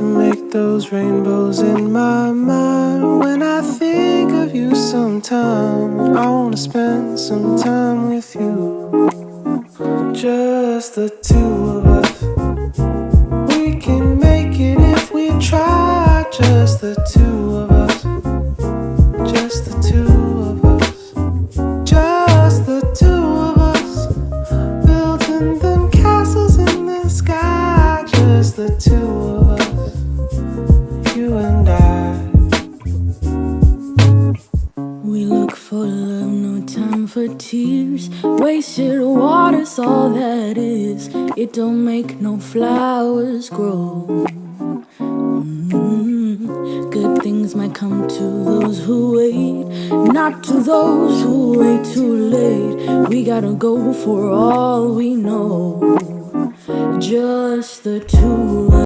to make those rainbows in my mind. When I think of you sometime, I wanna spend some time with you. Just the two of us. We can make it if we try. Just the two of us. Just the two of us. Just the two of us. Building them castles in the sky. Just the two of us. You and I. We look for love, no time for tears. Wasted water's all that is. It don't make no flowers grow. Good things might come to those who wait, not to those who wait too late. We gotta go for all we know. Just the two of us.